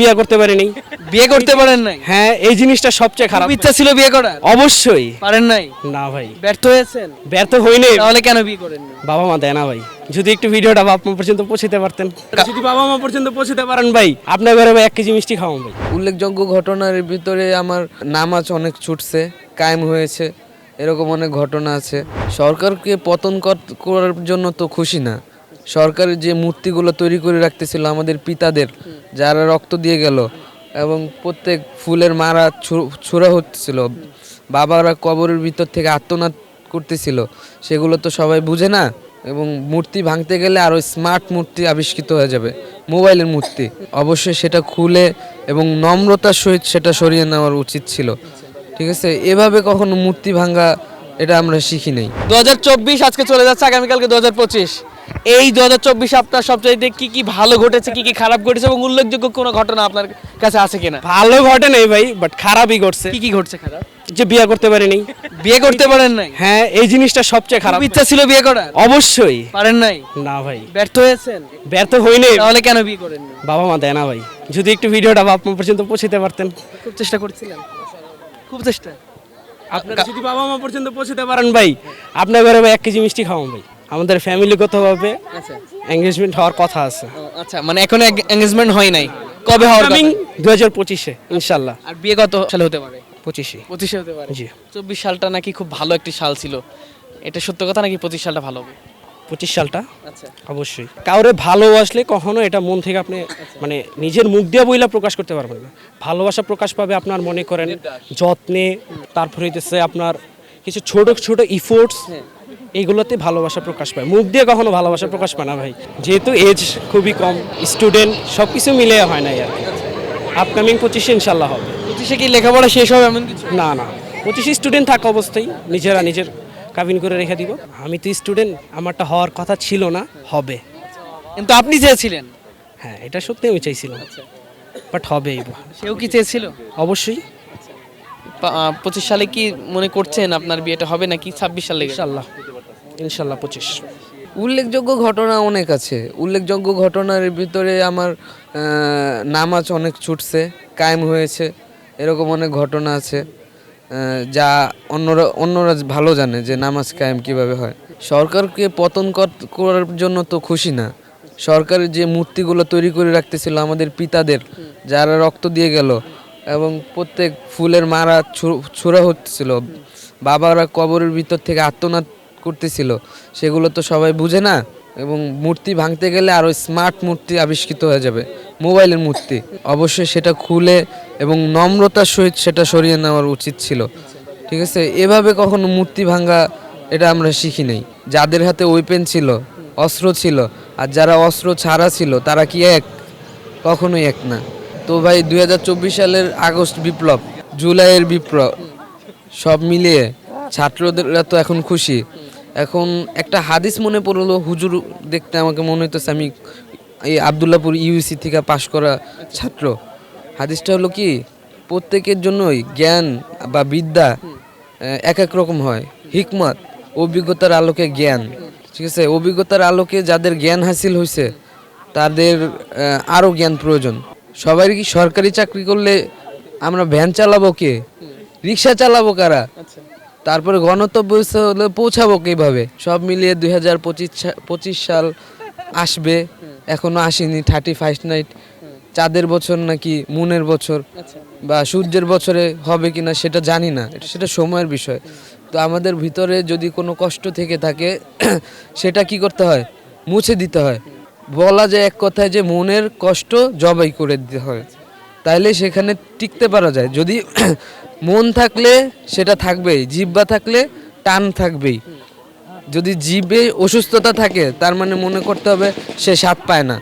বিয়ে করতে পারিনি। বিয়ে করতে পারেন নাই? হ্যাঁ, এই জিনিসটা সবচেয়ে খারাপ। ইচ্ছা ছিল বিয়ে করার? অবশ্যই। পারেন নাই? না ভাই, ব্যর্থ হয়েছেন? ব্যর্থ হইনি। তাহলে কেন বিয়ে করেননি? বাবা মা দেয় না ভাই। যদি একটু ভিডিওটা বাবা মা পর্যন্ত পৌঁছাতে পারতেন, যদি বাবা মা পর্যন্ত পৌঁছাতে পারেন ভাই, আপনার ঘরে ভাই 1 কেজি মিষ্টি খাওয়ান ভাই। উল্লেখযোগ্য ঘটনার ভিতরে আমার নামাজ অনেক ছুটছে, কায়েম হয়েছে, এরকম অনেক ঘটনা আছে। সরকারকে পতন করার জন্য তো খুশি না। সরকারের যে মূর্তিগুলো তৈরি করে রাখতেছিল আমাদের পিতাদের, যারা রক্ত দিয়ে গেল, এবং প্রত্যেক ফুলের মারা ছোড়া হচ্ছিল, বাবারা কবরের ভিতর থেকে আত্মনাদ করতেছিল, সেগুলো তো সবাই বুঝে না। এবং মূর্তি ভাঙতে গেলে আরও স্মার্ট মূর্তি আবিষ্কৃত হয়ে যাবে, মোবাইলের মূর্তি। অবশ্যই সেটা খুলে এবং নম্রতার সহিত সেটা সরিয়ে নেওয়ার উচিত ছিল। ঠিক আছে, এভাবে কখনো মূর্তি ভাঙা এটা আমরা শিখি নাই। 2024 আজকে চলে যাচ্ছে, আগামীকালকে 2025। এই 2024 আপনার সবচাইতে কি কি ভালো ঘটেছে, কি কি খারাপ ঘটেছে, এবং উল্লেখযোগ্য কোনো ঘটনা আপনার কাছে আছে কিনা? ভালো ঘটে নাই ভাই, বাট খারাপই ঘটছে। কি কি ঘটছে খারাপ? যে বিয়ে করতে পারিনি। বিয়ে করতে পারেন নাই? হ্যাঁ, এই জিনিসটা সবচেয়ে খারাপ। ইচ্ছা ছিল বিয়ে করার? অবশ্যই। পারেন নাই? না ভাই, ব্যর্থ হয়েছেন? ব্যর্থ হইনি। তাহলে কেন বিয়ে করেননি? বাবা মা দেয় না ভাই। যদি একটু ভিডিওটা বাবা মা পর্যন্ত পৌঁছাতে পারতেন। খুব চেষ্টা করছিলেন? খুব চেষ্টা। আপনারা যদি বাবা মা পর্যন্ত পৌঁছাতে পারেন ভাই, আপনার ঘরে ভাই 1 কেজি মিষ্টি খাওয়ান ভাই। আমাদের ফ্যামিলিগতভাবে আচ্ছা এঙ্গেজমেন্ট হওয়ার কথা আছে। আচ্ছা, মানে এখনো এঙ্গেজমেন্ট হয় নাই, কবে হওয়ার কথা? কামিং 2025-এ ইনশাআল্লাহ। আর বিয়ে কত সালে হতে পারে? 25-এ। 25 হতে পারে। জি। 24 সালটা নাকি খুব ভালো একটি সাল ছিল, এটা সত্য কথা নাকি 25 সালটা ভালো হবে? 25 সালটা আচ্ছা অবশ্যই। কাউরে ভালোবাসলে কখনো এটা মন থেকে আপনি মানে নিজের মুখ দিয়ে বইলা প্রকাশ করতে পারবেন না। ভালোবাসা প্রকাশ পাবে আপনার মনে করেন যত্নে, তারপরে হইতেছে আপনার কিছু ছোট ছোট ইফোর্টস, এইগুলোতে ভালোবাসা প্রকাশ পায়। মুখ দিয়ে কখনো ভালোবাসা প্রকাশ পায় না ভাই। যেহেতু এজ খুবই কম, স্টুডেন্ট, সব কিছু মিলে হয় নাই আর কি। আপকামিং 25-এ ইনশাল্লাহ হবে। 25-এ কি লেখাপড়া শেষ হবে এমন কিছু? না না, 25 স্টুডেন্ট থাকা অবস্থায় নিজেরা নিজের কাবিন করে রেখে দিব। আমি তো স্টুডেন্ট, আমারটা হওয়ার কথা ছিল না, হবে। কিন্তু আপনি চেয়েছিলেন? হ্যাঁ, এটা সত্যি আমি চাইছিলাম, বাট হবে। সেও কি চেয়েছিল? অবশ্যই। 25 সালে কি মনে করছেন আপনার বিয়েটা হবে নাকি 26 সালে? ইনশাল্লাহ ইনশাল্লাহ 25। উল্লেখযোগ্য ঘটনা অনেক আছে। উল্লেখযোগ্য ঘটনার ভিতরে আমার নামাজ অনেক ছুটছে, কায়েম হয়েছে, এরকম অনেক ঘটনা আছে, যা অন্যরা ভালো জানে যে নামাজ কায়েম কিভাবে হয়। সরকারকে পতন করার জন্য তো খুশি না। সরকারের যে মূর্তিগুলো তৈরি করে রাখতেছিল আমাদের পিতাদের, যারা রক্ত দিয়ে গেল, এবং প্রত্যেক ফুলের মারা ছোড়া হচ্ছিল, বাবারা কবরের ভিতর থেকে আত্মনাদ করতেছিল, সেগুলো তো সবাই বুঝে না। এবং মূর্তি ভাঙতে গেলে আরও স্মার্ট মূর্তি আবিষ্কৃত হয়ে যাবে, মোবাইলের মূর্তি। অবশ্যই সেটা খুলে এবং নম্রতার সহিত সেটা সরিয়ে নেওয়ার উচিত ছিল। ঠিক আছে, এভাবে কখনো মূর্তি ভাঙা এটা আমরা শিখি নাই। যাদের হাতে ওয়েপেন ছিল, অস্ত্র ছিল, আর যারা অস্ত্র ছাড়া ছিল, তারা কি এক? কখনোই এক না। তো ভাই 2024 সালের আগস্ট বিপ্লব, জুলাইয়ের বিপ্লব, সব মিলিয়ে ছাত্ররা তো এখন খুশি। এখন একটা হাদিস মনে পড়লো, হুজুর দেখতে আমাকে মনে হইতেছে আমি এই আবদুল্লাপুর ইউসি থেকে পাশ করা ছাত্র। হাদিসটা হলো কি, প্রত্যেকের জন্যই জ্ঞান বা বিদ্যা এক এক রকম হয়। হিকমত, অভিজ্ঞতার আলোকে জ্ঞান। ঠিক আছে, অভিজ্ঞতার আলোকে যাদের জ্ঞান হাসিল হয়েছে তাদের আরও জ্ঞান প্রয়োজন। সবাই কি সরকারি চাকরি করলে আমরা ভ্যান চালাবো কে, রিক্সা চালাবো কারা, তারপরে গণতব্যস্থলে পৌঁছাবো কিভাবে? সব মিলিয়ে 2025 সাল আসবে, এখনো আসেনি। 31 নাইট, চাঁদের বছর নাকি মুনের বছর বা সূর্যের বছরে হবে কিনা সেটা জানি না, সেটা সময়ের বিষয়। তো আমাদের ভিতরে যদি কোনো কষ্ট থেকে থাকে সেটা কি করতে হয়? মুছে দিতে হয়। বলা যায় এক কথায় যে মনের কষ্ট জবাই করে দিতে হয়, তাইলে সেখানে টিকতে পারা যায়। যদি মন থাকলে সেটা থাকবেই, জিহ্বা থাকলে টান থাকবেই। যদি জিভে অসুস্থতা থাকে তার মানে মনে করতে হবে সে স্বাদ পায় না।